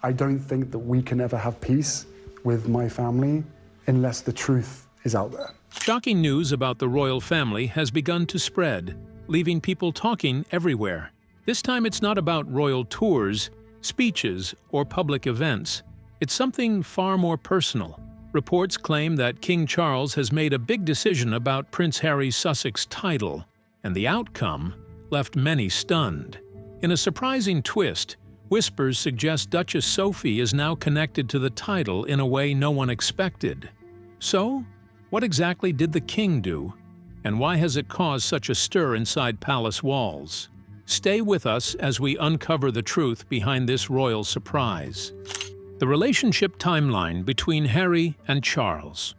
I don't think that we can ever have peace with my family unless the truth is out there. Shocking news about the royal family has begun to spread, leaving people talking everywhere. This time it's not about royal tours, speeches, or public events. It's something far more personal. Reports claim that King Charles has made a big decision about Prince Harry's Sussex title, and the outcome left many stunned. In a surprising twist, whispers suggest Duchess Sophie is now connected to the title in a way no one expected. So, what exactly did the king do, and why has it caused such a stir inside palace walls? Stay with us as we uncover the truth behind this royal surprise. The relationship timeline between Harry and Charles.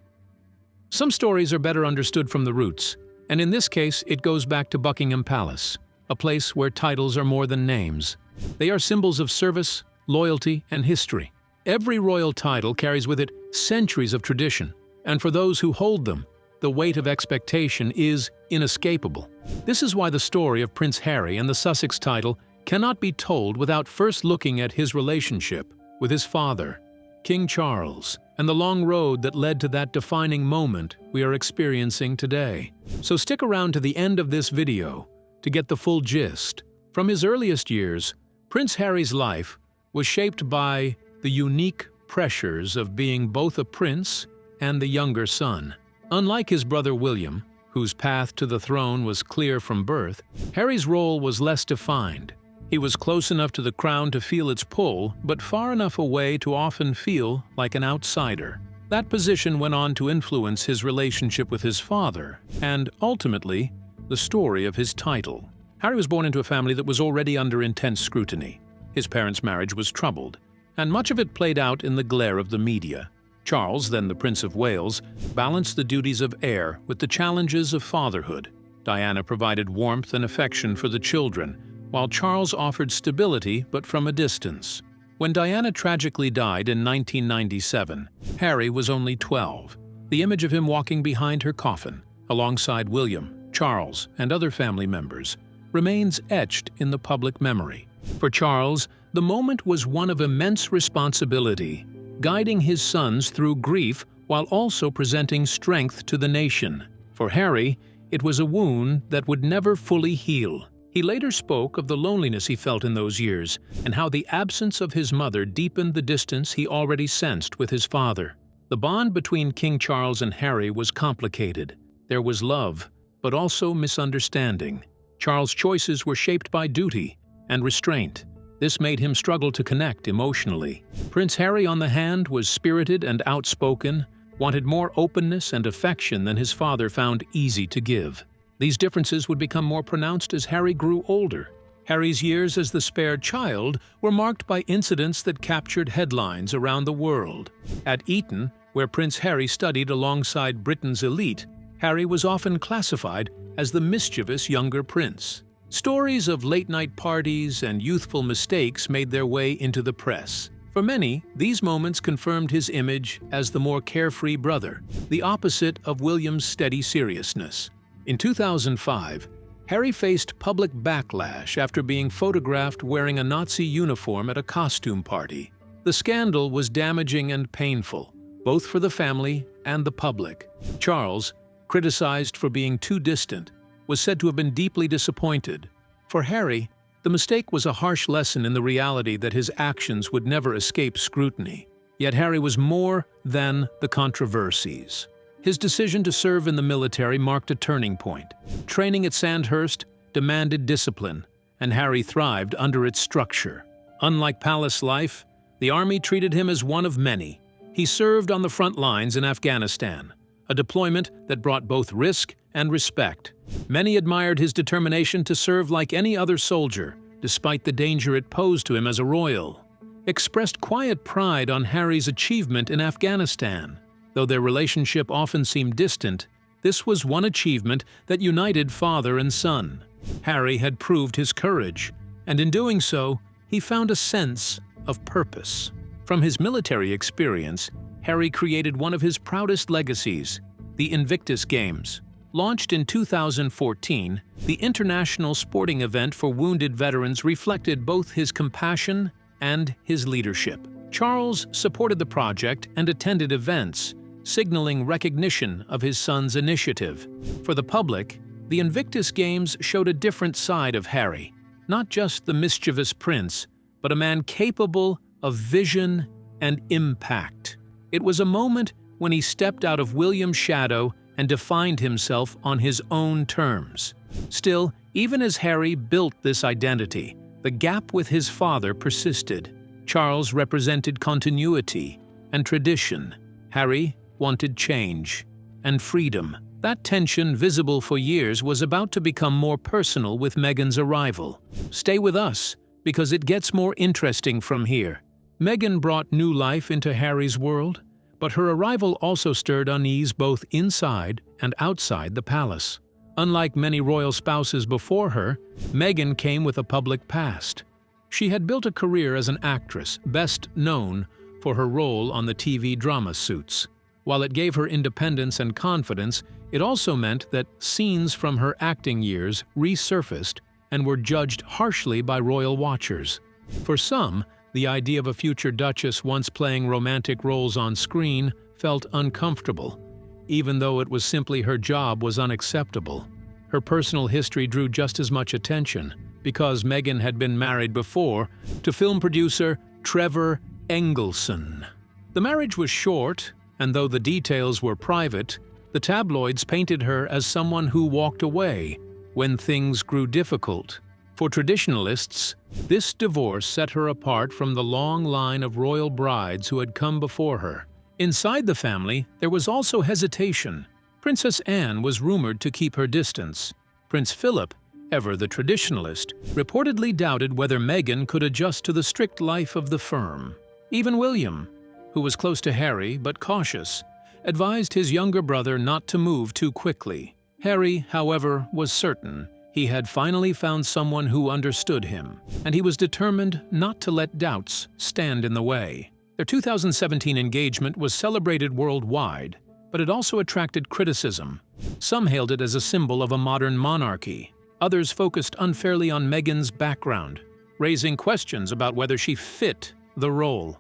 Some stories are better understood from the roots, and in this case it goes back to Buckingham Palace, a place where titles are more than names. They are symbols of service, loyalty, and history. Every royal title carries with it centuries of tradition, and for those who hold them, the weight of expectation is inescapable. This is why the story of Prince Harry and the Sussex title cannot be told without first looking at his relationship with his father, King Charles, and the long road that led to that defining moment we are experiencing today. So stick around to the end of this video to get the full gist. From his earliest years, Prince Harry's life was shaped by the unique pressures of being both a prince and the younger son. Unlike his brother William, whose path to the throne was clear from birth, Harry's role was less defined. He was close enough to the crown to feel its pull, but far enough away to often feel like an outsider. That position went on to influence his relationship with his father, and ultimately, the story of his title. Harry was born into a family that was already under intense scrutiny. His parents' marriage was troubled, and much of it played out in the glare of the media. Charles, then the Prince of Wales, balanced the duties of heir with the challenges of fatherhood. Diana provided warmth and affection for the children, while Charles offered stability but from a distance. When Diana tragically died in 1997, Harry was only 12. The image of him walking behind her coffin, alongside William, Charles, and other family members, remains etched in the public memory. For Charles, the moment was one of immense responsibility, guiding his sons through grief while also presenting strength to the nation. For Harry, it was a wound that would never fully heal. He later spoke of the loneliness he felt in those years and how the absence of his mother deepened the distance he already sensed with his father. The bond between King Charles and Harry was complicated. There was love, but also misunderstanding. Charles' choices were shaped by duty and restraint. This made him struggle to connect emotionally. Prince Harry, on the hand, was spirited and outspoken, wanted more openness and affection than his father found easy to give. These differences would become more pronounced as Harry grew older. Harry's years as the spared child were marked by incidents that captured headlines around the world. At Eton, where Prince Harry studied alongside Britain's elite, Harry was often classified as the mischievous younger prince. Stories of late-night parties and youthful mistakes made their way into the press. For many, these moments confirmed his image as the more carefree brother, the opposite of William's steady seriousness. In 2005, Harry faced public backlash after being photographed wearing a Nazi uniform at a costume party. The scandal was damaging and painful, both for the family and the public. Charles, criticized for being too distant, was said to have been deeply disappointed. For Harry, the mistake was a harsh lesson in the reality that his actions would never escape scrutiny. Yet Harry was more than the controversies. His decision to serve in the military marked a turning point. Training at Sandhurst demanded discipline, and Harry thrived under its structure. Unlike palace life, the army treated him as one of many. He served on the front lines in Afghanistan, a deployment that brought both risk and respect. Many admired his determination to serve like any other soldier, despite the danger it posed to him as a royal. Expressed quiet pride on Harry's achievement in Afghanistan. Though their relationship often seemed distant, this was one achievement that united father and son. Harry had proved his courage, and in doing so, he found a sense of purpose. From his military experience, Harry created one of his proudest legacies, the Invictus Games. Launched in 2014, the international sporting event for wounded veterans reflected both his compassion and his leadership. Charles supported the project and attended events, signaling recognition of his son's initiative. For the public, the Invictus Games showed a different side of Harry, not just the mischievous prince, but a man capable of vision and impact. It was a moment when he stepped out of William's shadow and defined himself on his own terms. Still, even as Harry built this identity, the gap with his father persisted. Charles represented continuity and tradition. Harry wanted change and freedom. That tension, visible for years, was about to become more personal with Meghan's arrival. Stay with us, because it gets more interesting from here. Meghan brought new life into Harry's world, but her arrival also stirred unease both inside and outside the palace. Unlike many royal spouses before her, Meghan came with a public past. She had built a career as an actress, best known for her role on the TV drama Suits. While it gave her independence and confidence, it also meant that scenes from her acting years resurfaced and were judged harshly by royal watchers. For some, the idea of a future duchess once playing romantic roles on screen felt uncomfortable. Even though it was simply her job was unacceptable. Her personal history drew just as much attention, because Meghan had been married before to film producer Trevor Engelson. The marriage was short, and though the details were private, the tabloids painted her as someone who walked away when things grew difficult. For traditionalists, this divorce set her apart from the long line of royal brides who had come before her. Inside the family, there was also hesitation. Princess Anne was rumored to keep her distance. Prince Philip, ever the traditionalist, reportedly doubted whether Meghan could adjust to the strict life of the firm. Even William, who was close to Harry but cautious, advised his younger brother not to move too quickly. Harry, however, was certain he had finally found someone who understood him, and he was determined not to let doubts stand in the way. Their 2017 engagement was celebrated worldwide, but it also attracted criticism. Some hailed it as a symbol of a modern monarchy. Others focused unfairly on Meghan's background, raising questions about whether she fit the role.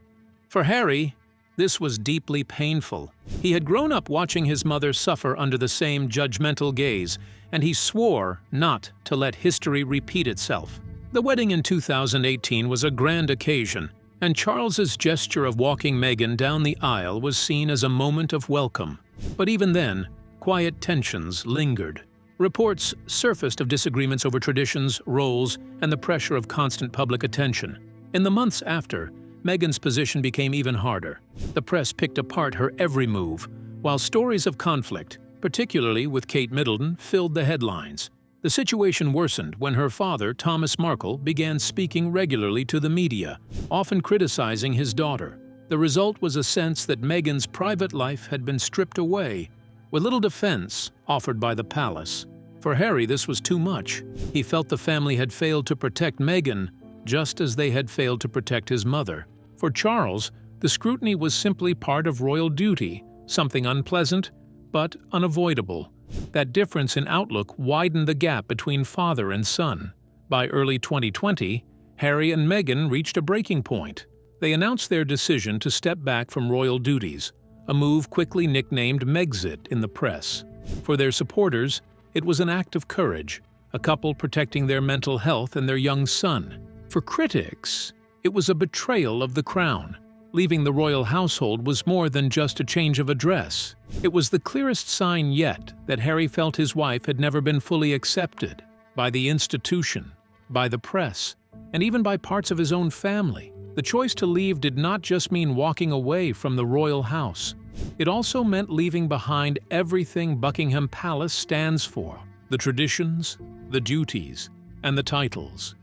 For Harry, this was deeply painful. He had grown up watching his mother suffer under the same judgmental gaze, and he swore not to let history repeat itself. The wedding in 2018 was a grand occasion, and Charles's gesture of walking Meghan down the aisle was seen as a moment of welcome. But even then, quiet tensions lingered. Reports surfaced of disagreements over traditions, roles, and the pressure of constant public attention. In the months after, Meghan's position became even harder. The press picked apart her every move, while stories of conflict, particularly with Kate Middleton, filled the headlines. The situation worsened when her father, Thomas Markle, began speaking regularly to the media, often criticizing his daughter. The result was a sense that Meghan's private life had been stripped away, with little defense offered by the palace. For Harry, this was too much. He felt the family had failed to protect Meghan, just as they had failed to protect his mother. For Charles, the scrutiny was simply part of royal duty, something unpleasant but unavoidable. That difference in outlook widened the gap between father and son. By early 2020, Harry and Meghan reached a breaking point. They announced their decision to step back from royal duties, a move quickly nicknamed Megxit in the press. For their supporters, it was an act of courage, a couple protecting their mental health and their young son. For critics, it was a betrayal of the crown. Leaving the royal household was more than just a change of address. It was the clearest sign yet that Harry felt his wife had never been fully accepted by the institution, by the press, and even by parts of his own family. The choice to leave did not just mean walking away from the royal house. It also meant leaving behind everything Buckingham Palace stands for: the traditions, the duties, and the titles.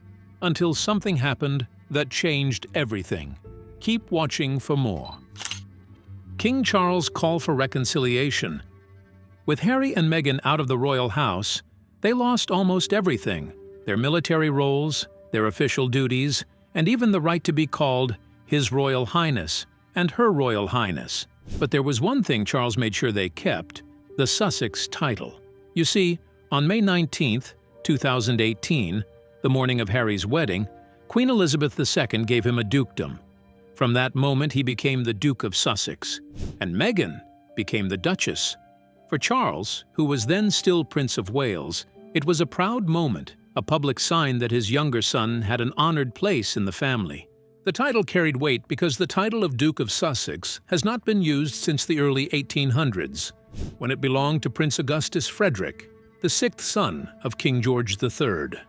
Until something happened that changed everything. Keep watching for more. King Charles' call for reconciliation. With Harry and Meghan out of the royal house, they lost almost everything: their military roles, their official duties, and even the right to be called His Royal Highness and Her Royal Highness. But there was one thing Charles made sure they kept: the Sussex title. You see, on May 19, 2018, the morning of Harry's wedding, Queen Elizabeth II gave him a dukedom. From that moment, he became the Duke of Sussex, and Meghan became the Duchess. For Charles, who was then still Prince of Wales, it was a proud moment, a public sign that his younger son had an honored place in the family. The title carried weight because the title of Duke of Sussex has not been used since the early 1800s, when it belonged to Prince Augustus Frederick, the sixth son of King George III.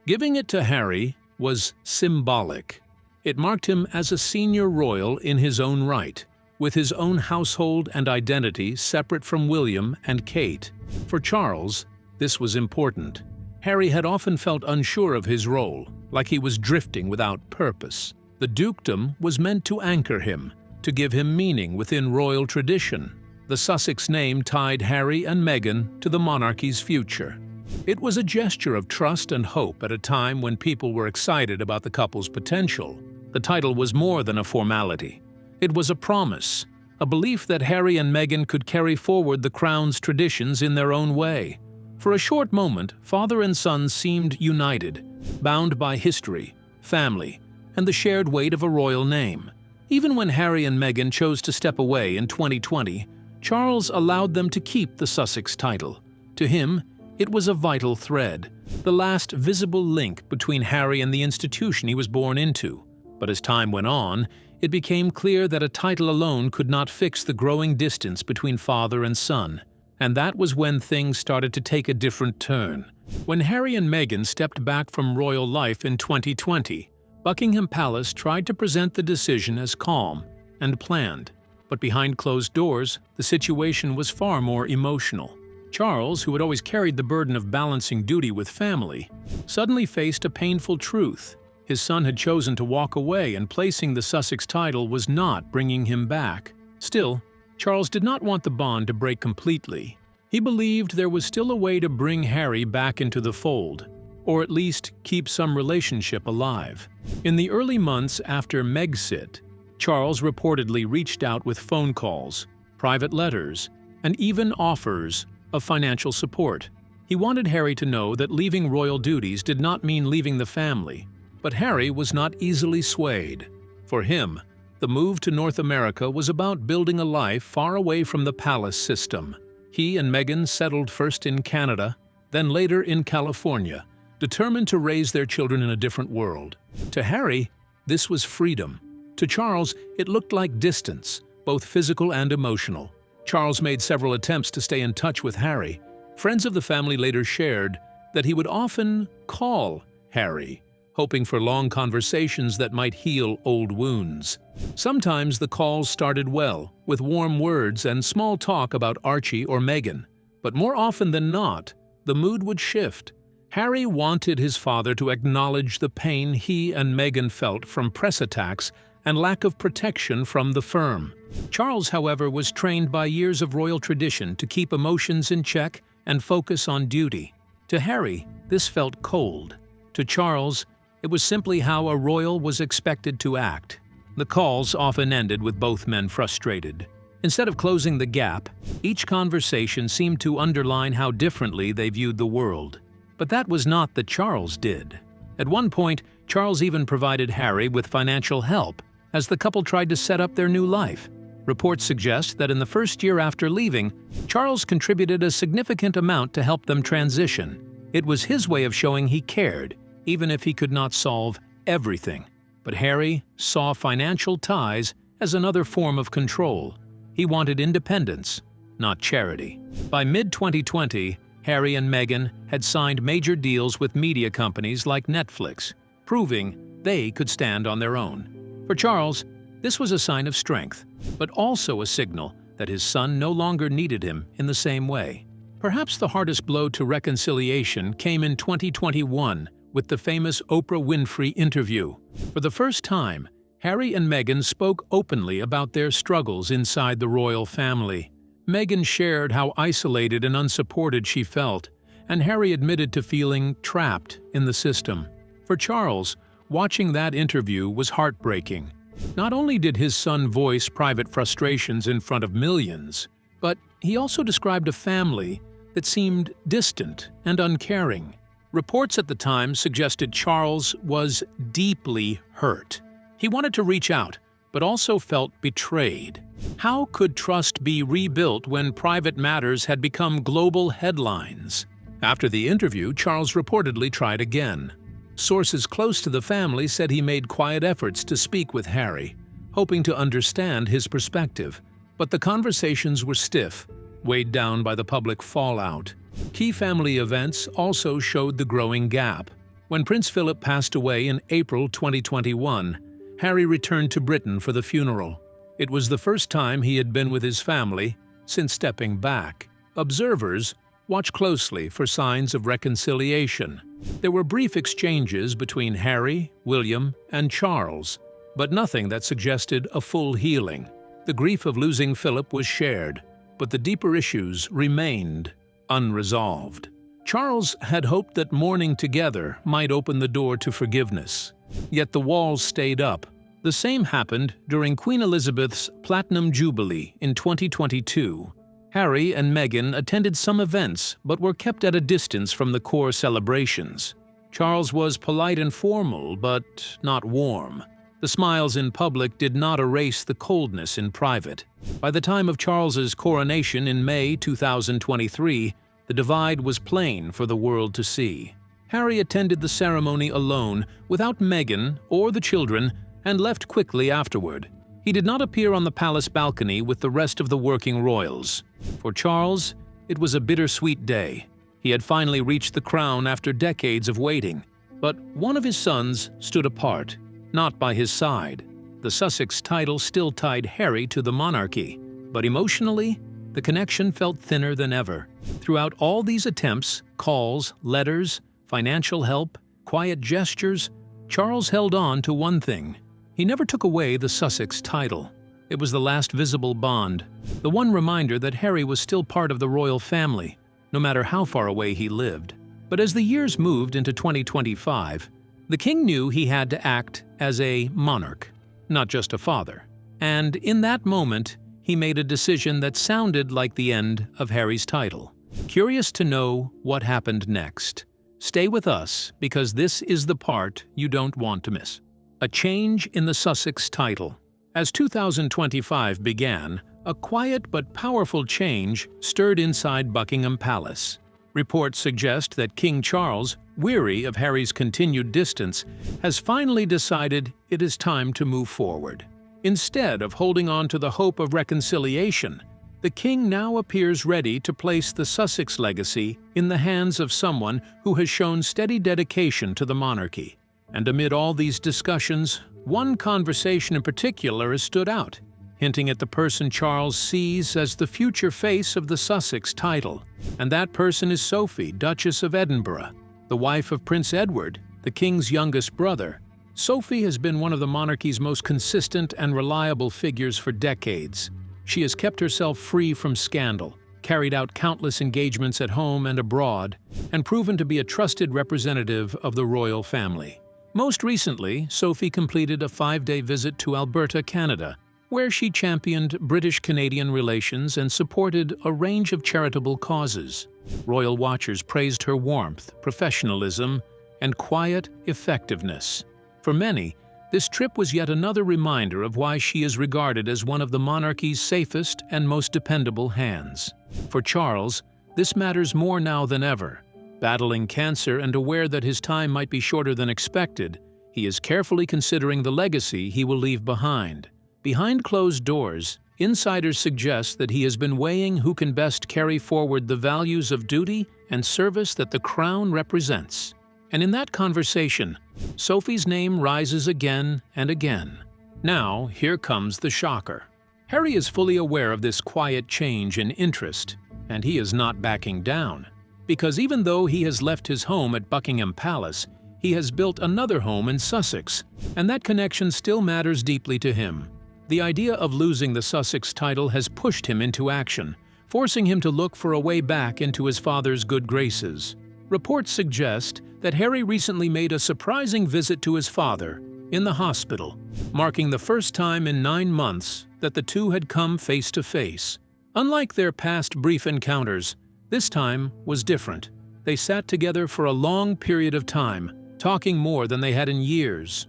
Giving it to Harry was symbolic. It marked him as a senior royal in his own right, with his own household and identity separate from William and Kate. For Charles, this was important. Harry had often felt unsure of his role, like he was drifting without purpose. The dukedom was meant to anchor him, to give him meaning within royal tradition. The Sussex name tied Harry and Meghan to the monarchy's future. It was a gesture of trust and hope at a time when people were excited about the couple's potential. The title was more than a formality. It was a promise, a belief that Harry and Meghan could carry forward the crown's traditions in their own way. For a short moment, father and son seemed united, bound by history, family, and the shared weight of a royal name. Even when Harry and Meghan chose to step away in 2020, Charles allowed them to keep the Sussex title. To him, it was a vital thread, the last visible link between Harry and the institution he was born into. But as time went on, it became clear that a title alone could not fix the growing distance between father and son. And that was when things started to take a different turn. When Harry and Meghan stepped back from royal life in 2020, Buckingham Palace tried to present the decision as calm and planned. But behind closed doors, the situation was far more emotional. Charles, who had always carried the burden of balancing duty with family, suddenly faced a painful truth. His son had chosen to walk away, and placing the Sussex title was not bringing him back. Still, Charles did not want the bond to break completely. He believed there was still a way to bring Harry back into the fold, or at least keep some relationship alive. In the early months after Megxit, Charles reportedly reached out with phone calls, private letters, and even offers of financial support. He wanted Harry to know that leaving royal duties did not mean leaving the family. But Harry was not easily swayed. For him, the move to North America was about building a life far away from the palace system. He and Meghan settled first in Canada, then later in California, determined to raise their children in a different world. To Harry, this was freedom. To Charles, it looked like distance, both physical and emotional. Charles made several attempts to stay in touch with Harry. Friends of the family later shared that he would often call Harry, hoping for long conversations that might heal old wounds. Sometimes the calls started well, with warm words and small talk about Archie or Meghan. But more often than not, the mood would shift. Harry wanted his father to acknowledge the pain he and Meghan felt from press attacks and lack of protection from the firm. Charles, however, was trained by years of royal tradition to keep emotions in check and focus on duty. To Harry, this felt cold. To Charles, it was simply how a royal was expected to act. The calls often ended with both men frustrated. Instead of closing the gap, each conversation seemed to underline how differently they viewed the world. But that was not what Charles did. At one point, Charles even provided Harry with financial help as the couple tried to set up their new life. Reports suggest that in the first year after leaving, Charles contributed a significant amount to help them transition. It was his way of showing he cared, even if he could not solve everything. But Harry saw financial ties as another form of control. He wanted independence, not charity. By mid-2020, Harry and Meghan had signed major deals with media companies like Netflix, proving they could stand on their own. For Charles, this was a sign of strength, but also a signal that his son no longer needed him in the same way. Perhaps the hardest blow to reconciliation came in 2021 with the famous Oprah Winfrey interview. For the first time, Harry and Meghan spoke openly about their struggles inside the royal family. Meghan shared how isolated and unsupported she felt, and Harry admitted to feeling trapped in the system. For Charles, watching that interview was heartbreaking. Not only did his son voice private frustrations in front of millions, but he also described a family that seemed distant and uncaring. Reports at the time suggested Charles was deeply hurt. He wanted to reach out, but also felt betrayed. How could trust be rebuilt when private matters had become global headlines? After the interview, Charles reportedly tried again. Sources close to the family said he made quiet efforts to speak with Harry, hoping to understand his perspective. But the conversations were stiff, weighed down by the public fallout. Key family events also showed the growing gap. When Prince Philip passed away in April 2021, Harry returned to Britain for the funeral. It was the first time he had been with his family since stepping back. Observers watched closely for signs of reconciliation. There were brief exchanges between Harry, William, and Charles, but nothing that suggested a full healing. The grief of losing Philip was shared, but the deeper issues remained unresolved. Charles had hoped that mourning together might open the door to forgiveness. Yet the walls stayed up. The same happened during Queen Elizabeth's Platinum Jubilee in 2022. Harry and Meghan attended some events but were kept at a distance from the core celebrations. Charles was polite and formal, but not warm. The smiles in public did not erase the coldness in private. By the time of Charles's coronation in May 2023, the divide was plain for the world to see. Harry attended the ceremony alone, without Meghan or the children, and left quickly afterward. He did not appear on the palace balcony with the rest of the working royals. For Charles, it was a bittersweet day. He had finally reached the crown after decades of waiting. But one of his sons stood apart, not by his side. The Sussex title still tied Harry to the monarchy, but emotionally, the connection felt thinner than ever. Throughout all these attempts, calls, letters, financial help, quiet gestures, Charles held on to one thing. He never took away the Sussex title. It was the last visible bond, the one reminder that Harry was still part of the royal family, no matter how far away he lived. But as the years moved into 2025, the king knew he had to act as a monarch, not just a father. And in that moment, he made a decision that sounded like the end of Harry's title. Curious to know what happened next? Stay with us, because this is the part you don't want to miss. A change in the Sussex title. As 2025 began, a quiet but powerful change stirred inside Buckingham Palace. Reports suggest that King Charles, weary of Harry's continued distance, has finally decided it is time to move forward. Instead of holding on to the hope of reconciliation, the king now appears ready to place the Sussex legacy in the hands of someone who has shown steady dedication to the monarchy. And amid all these discussions, one conversation in particular has stood out, hinting at the person Charles sees as the future face of the Sussex title. And that person is Sophie, Duchess of Edinburgh, the wife of Prince Edward, the king's youngest brother. Sophie has been one of the monarchy's most consistent and reliable figures for decades. She has kept herself free from scandal, carried out countless engagements at home and abroad, and proven to be a trusted representative of the royal family. Most recently, Sophie completed a 5-day visit to Alberta, Canada, where she championed British-Canadian relations and supported a range of charitable causes. Royal watchers praised her warmth, professionalism, and quiet effectiveness. For many, this trip was yet another reminder of why she is regarded as one of the monarchy's safest and most dependable hands. For Charles, this matters more now than ever. Battling cancer and aware that his time might be shorter than expected, he is carefully considering the legacy he will leave behind. Behind closed doors, insiders suggest that he has been weighing who can best carry forward the values of duty and service that the crown represents. And in that conversation, Sophie's name rises again and again. Now, here comes the shocker. Harry is fully aware of this quiet change in interest, and he is not backing down. Because even though he has left his home at Buckingham Palace, he has built another home in Sussex, and that connection still matters deeply to him. The idea of losing the Sussex title has pushed him into action, forcing him to look for a way back into his father's good graces. Reports suggest that Harry recently made a surprising visit to his father in the hospital, marking the first time in 9 months that the two had come face to face. Unlike their past brief encounters, this time was different. They sat together for a long period of time, talking more than they had in years.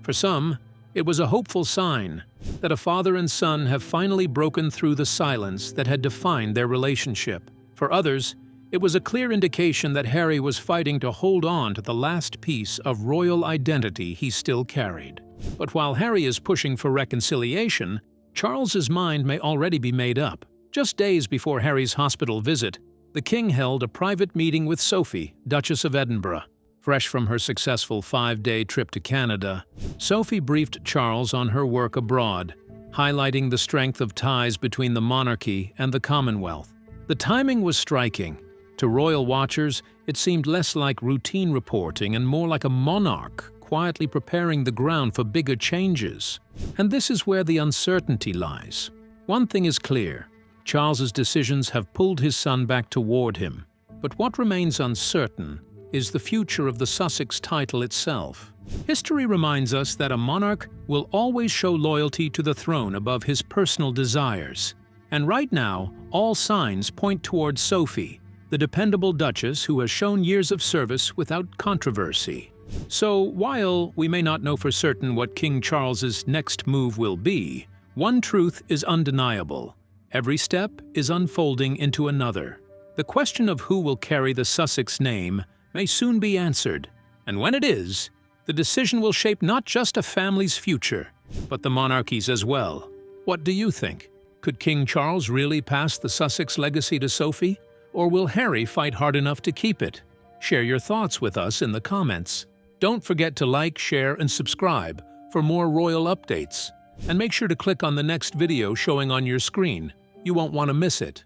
For some, It was a hopeful sign that a father and son have finally broken through the silence that had defined their relationship. For others, it was a clear indication that Harry was fighting to hold on to the last piece of royal identity he still carried. But while Harry is pushing for reconciliation, Charles's mind may already be made up. Just days before Harry's hospital visit, the king held a private meeting with Sophie, Duchess of Edinburgh. Fresh from her successful 5-day trip to Canada, Sophie briefed Charles on her work abroad, highlighting the strength of ties between the monarchy and the Commonwealth. The timing was striking. To royal watchers, it seemed less like routine reporting and more like a monarch quietly preparing the ground for bigger changes. And this is where the uncertainty lies. One thing is clear: Charles's decisions have pulled his son back toward him. But what remains uncertain is the future of the Sussex title itself. History reminds us that a monarch will always show loyalty to the throne above his personal desires. And right now, all signs point towards Sophie, the dependable duchess who has shown years of service without controversy. So, while we may not know for certain what King Charles's next move will be, one truth is undeniable: every step is unfolding into another. The question of who will carry the Sussex name may soon be answered, and when it is, the decision will shape not just a family's future, but the monarchy's as well. What do you think? Could King Charles really pass the Sussex legacy to Sophie, or will Harry fight hard enough to keep it? Share your thoughts with us in the comments. Don't forget to like, share, and subscribe for more royal updates. And make sure to click on the next video showing on your screen. You won't want to miss it.